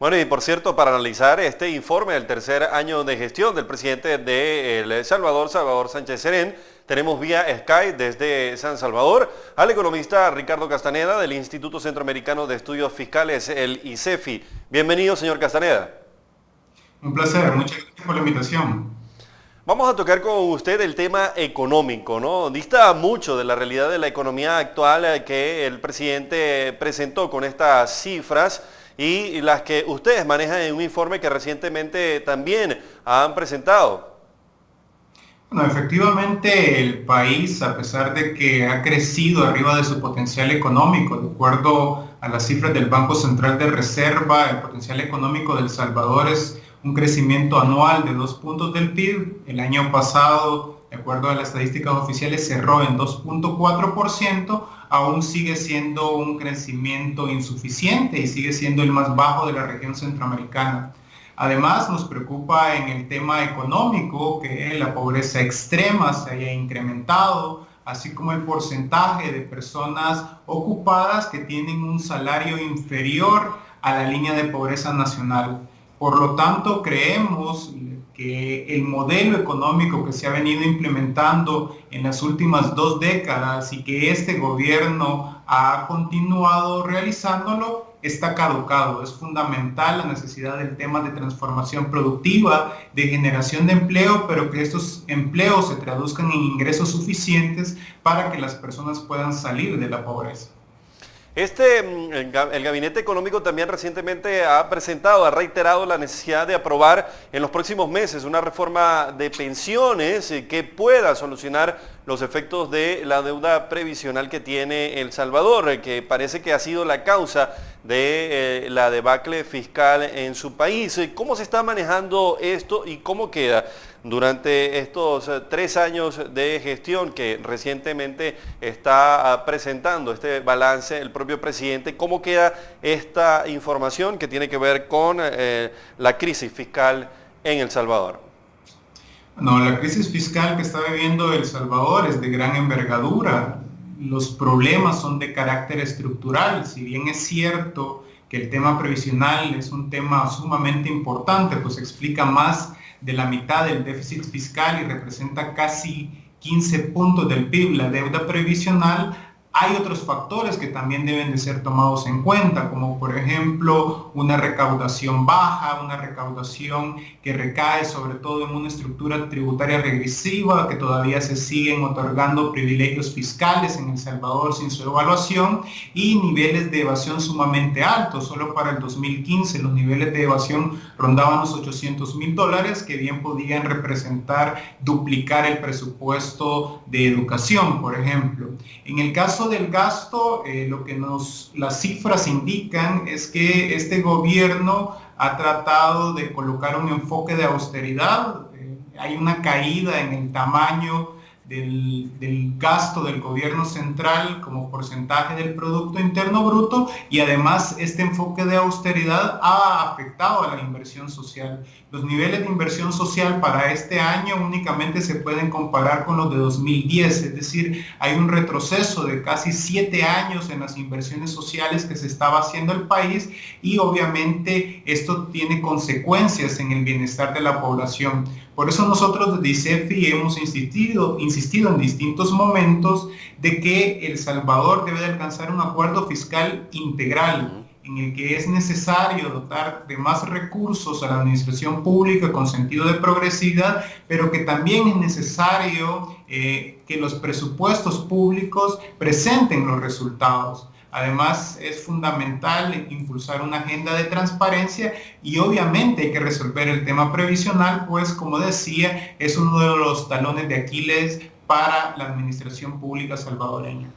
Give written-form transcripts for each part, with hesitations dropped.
Bueno, y por cierto, para analizar este informe del tercer año de gestión del presidente de El Salvador, Salvador Sánchez Serén, tenemos vía Skype desde San Salvador al economista Ricardo Castaneda del Instituto Centroamericano de Estudios Fiscales, el ICEFI. Bienvenido, señor Castaneda. Un placer, muchas gracias por la invitación. Vamos a tocar con usted el tema económico, ¿no? Dista mucho de la realidad de la economía actual que el presidente presentó con estas cifras y las que ustedes manejan en un informe que recientemente también han presentado. Bueno, efectivamente el país, a pesar de que ha crecido arriba de su potencial económico, de acuerdo a las cifras del Banco Central de Reserva, el potencial económico de El Salvador es un crecimiento anual de 2 puntos del PIB. El año pasado, de acuerdo a las estadísticas oficiales, cerró en 2.4%, aún sigue siendo un crecimiento insuficiente y sigue siendo el más bajo de la región centroamericana. Además, nos preocupa en el tema económico que la pobreza extrema se haya incrementado, así como el porcentaje de personas ocupadas que tienen un salario inferior a la línea de pobreza nacional. Por lo tanto, creemos que el modelo económico que se ha venido implementando en las últimas 2 décadas y que este gobierno ha continuado realizándolo está caducado. Es fundamental la necesidad del tema de transformación productiva, de generación de empleo, pero que estos empleos se traduzcan en ingresos suficientes para que las personas puedan salir de la pobreza. El Gabinete Económico también recientemente ha presentado, ha reiterado la necesidad de aprobar en los próximos meses una reforma de pensiones que pueda solucionar los efectos de la deuda previsional que tiene El Salvador, que parece que ha sido la causa de la debacle fiscal en su país. ¿Cómo se está manejando esto y cómo queda durante estos 3 años de gestión que recientemente está presentando este balance el propio presidente? ¿Cómo queda esta información que tiene que ver con la crisis fiscal en El Salvador? No, la crisis fiscal que está viviendo El Salvador es de gran envergadura. Los problemas son de carácter estructural. Si bien es cierto que el tema previsional es un tema sumamente importante, pues explica más de la mitad del déficit fiscal y representa casi 15 puntos del PIB, la deuda previsional. Hay otros factores que también deben de ser tomados en cuenta, como por ejemplo una recaudación baja, una recaudación que recae sobre todo en una estructura tributaria regresiva, que todavía se siguen otorgando privilegios fiscales en El Salvador sin su evaluación, y niveles de evasión sumamente altos. Solo para el 2015 los niveles de evasión rondaban los $800,000, que bien podían representar duplicar el presupuesto de educación, por ejemplo. En el caso del gasto, lo que las cifras indican es que este gobierno ha tratado de colocar un enfoque de austeridad. Hay una caída en el tamaño del gasto del gobierno central como porcentaje del Producto Interno Bruto, y además este enfoque de austeridad ha afectado a la inversión social. Los niveles de inversión social para este año únicamente se pueden comparar con los de 2010, es decir, hay un retroceso de casi 7 años en las inversiones sociales que se estaba haciendo el país, y obviamente esto tiene consecuencias en el bienestar de la población. Por eso nosotros desde ICEFI hemos insistido en distintos momentos de que El Salvador debe de alcanzar un acuerdo fiscal integral, en el que es necesario dotar de más recursos a la administración pública con sentido de progresividad, pero que también es necesario que los presupuestos públicos presenten los resultados. Además, es fundamental impulsar una agenda de transparencia y obviamente hay que resolver el tema previsional, pues como decía, es uno de los talones de Aquiles para la administración pública salvadoreña.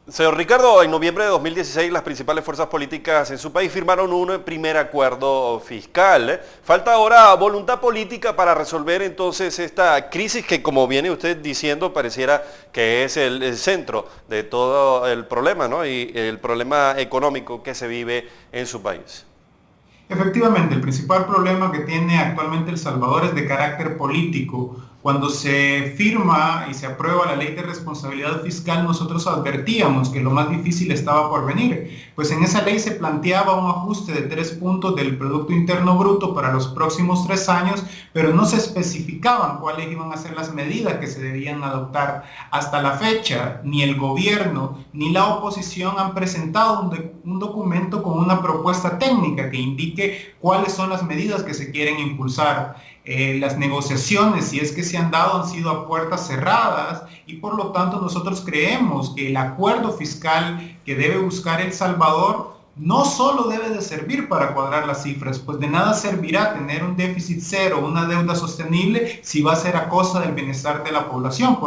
Señor Ricardo, en noviembre de 2016 las principales fuerzas políticas en su país firmaron un primer acuerdo fiscal. Falta ahora voluntad política para resolver entonces esta crisis que, como viene usted diciendo, pareciera que es el centro de todo el problema, ¿no? Y el problema económico que se vive en su país. Efectivamente, el principal problema que tiene actualmente El Salvador es de carácter político. Cuando se firma y se aprueba la ley de responsabilidad fiscal, nosotros advertíamos que lo más difícil estaba por venir, pues en esa ley se planteaba un ajuste de 3 puntos del Producto Interno Bruto para los próximos 3 años, pero no se especificaban cuáles iban a ser las medidas que se debían adoptar. Hasta la fecha, ni el gobierno ni la oposición han presentado un documento con una propuesta técnica que indique cuáles son las medidas que se quieren impulsar. Las negociaciones, si es que se han dado, han sido a puertas cerradas y por lo tanto nosotros creemos que el acuerdo fiscal que debe buscar El Salvador no solo debe de servir para cuadrar las cifras, pues de nada servirá tener un déficit cero, una deuda sostenible, si va a ser a costa del bienestar de la población.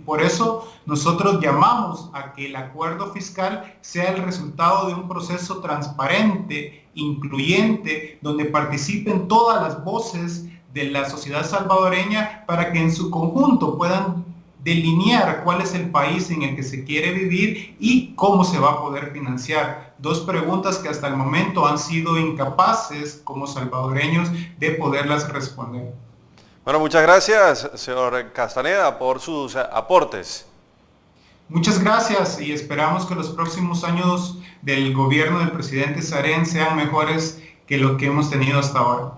Por eso nosotros llamamos a que el acuerdo fiscal sea el resultado de un proceso transparente, incluyente, donde participen todas las voces de la sociedad salvadoreña para que en su conjunto puedan delinear cuál es el país en el que se quiere vivir y cómo se va a poder financiar. 2 preguntas que hasta el momento han sido incapaces como salvadoreños de poderlas responder. Bueno, muchas gracias, señor Castaneda, por sus aportes. Muchas gracias y esperamos que los próximos años del gobierno del presidente Sarén sean mejores que lo que hemos tenido hasta ahora.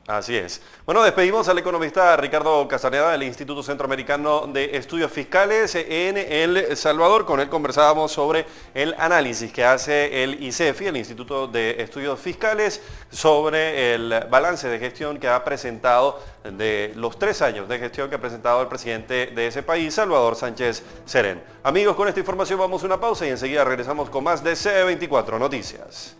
Así es. Bueno, despedimos al economista Ricardo Castaneda del Instituto Centroamericano de Estudios Fiscales en El Salvador. Con él conversábamos sobre el análisis que hace el ICEFI, el Instituto de Estudios Fiscales, sobre el balance de gestión que ha presentado de los 3 años de gestión que ha presentado el presidente de ese país, Salvador Sánchez Serén. Amigos, con esta información vamos a una pausa y enseguida regresamos con más de CE24 Noticias.